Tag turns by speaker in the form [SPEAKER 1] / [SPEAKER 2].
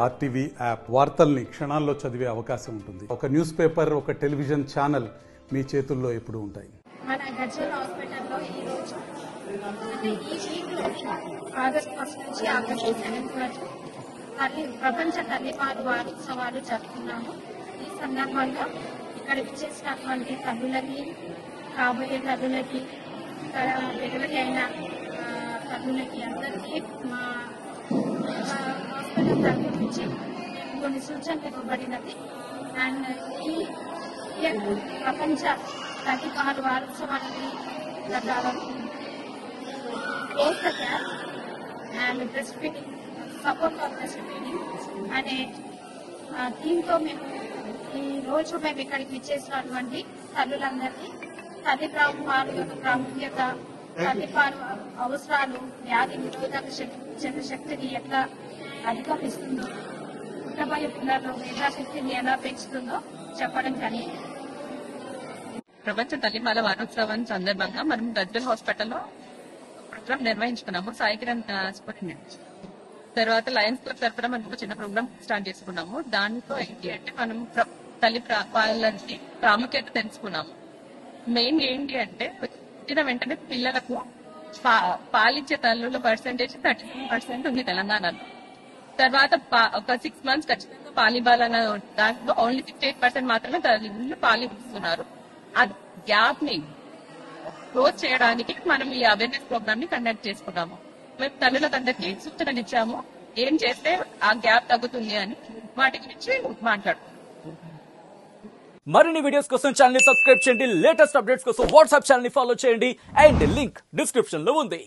[SPEAKER 1] RTV app వార్తల్ని క్షణాల్లో చదివే అవకాశం ఉంటుంది. ఒక న్యూస్ పేపర్, ఒక టెలివిజన్ ఛానల్ మీ చేతుల్లో ఎప్పుడూ ఉంటాయి.
[SPEAKER 2] మన గజ్వేల్ హాస్పిటల్లో ఈ రోజు అంటే ఈ వీక్ ఆగస్ట్ 1 నుంచి ఆగస్ట్ 7 వరకు ప్రపంచ తల్లిపాలు వారోత్సవాలు జరుపుకున్నాము. ఈ సందర్భంగా ఇక్కడ విచ్చేసినటువంటి తల్లులకి, కాబోయే తల్లులకి, డెలివరీ అయిన తల్లులకి అందరికీ మా హాస్పిటల్ తరఫు నుంచి కొన్ని సూచనలు ఇవ్వబడినది. అండ్ ఈ ప్రపంచ తల్లిపాలు వారోత్సవానికి ప్రకారం and breast feeding, support of breast feeding అనే థీమ్తో మేము ఈ రోజు ఇక్కడికి విచ్చేసినటువంటి తల్లులందరికీ తల్లిపాలు యొక్క ప్రాముఖ్యత, తల్లిపాలు అవసరాలు, వ్యాధి నిరోధక శక్తిని ఎట్లా అధిగమిస్తుందో, పుట్టబోయే పిల్లల్లో మేధాశక్తిని ఎలా పెంచుతుందో చెప్పడం జరిగింది.
[SPEAKER 3] ప్రపంచ తల్లిపాల వారోత్సవం సందర్భంగా మనం గజ్వేల్ హాస్పిటల్లో ప్రోగ్రామ్ నిర్వహించుకున్నాము. సాయి కిరణ్ తర్వాత లయన్స్ క్లబ్ తరఫున మనం ఒక చిన్న ప్రోగ్రామ్ స్టార్ట్ చేసుకున్నాము. దాంట్లో ఏంటి అంటే మనం తల్లి పాలకి ప్రాముఖ్యత తెలుసుకున్నాము. మెయిన్ ఏంటి అంటే పుట్టిన వెంటనే పిల్లలకు పాలిచ్చే తల్లుల పర్సెంటేజ్ 37% ఉంది తెలంగాణలో. తర్వాత ఒక 6 months ఖచ్చితంగా పాలివ్వాలన్న దాంట్లో ఓన్లీ 68% మాత్రమే తల్లిదండ్రులు పాలిస్తున్నారు. ఆ గ్యాప్ ని క్లోజ్ చేయడానికి మనం ఈ అవేర్నెస్ ప్రోగ్రామ్ ని కండక్ట్ చేసుకున్నాము. మేము తల్లులకందరికీ సూచనలు ఇచ్చాము, ఏం చేస్తే ఆ గ్యాప్ తగ్గుతుంది అని. వాటి గురించి మాట్లాడుతున్నాం.
[SPEAKER 4] మరిన్ని వీడియోస్ కోసం ఛానల్ ని సబ్స్క్రైబ్ చేయండి. లేటెస్ట్ అప్డేట్స్ కోసం వాట్సాప్ ఛానల్ ని ఫాలో చేయండి. అండ్ లింక్ డిస్క్రిప్షన్ లో ఉంది.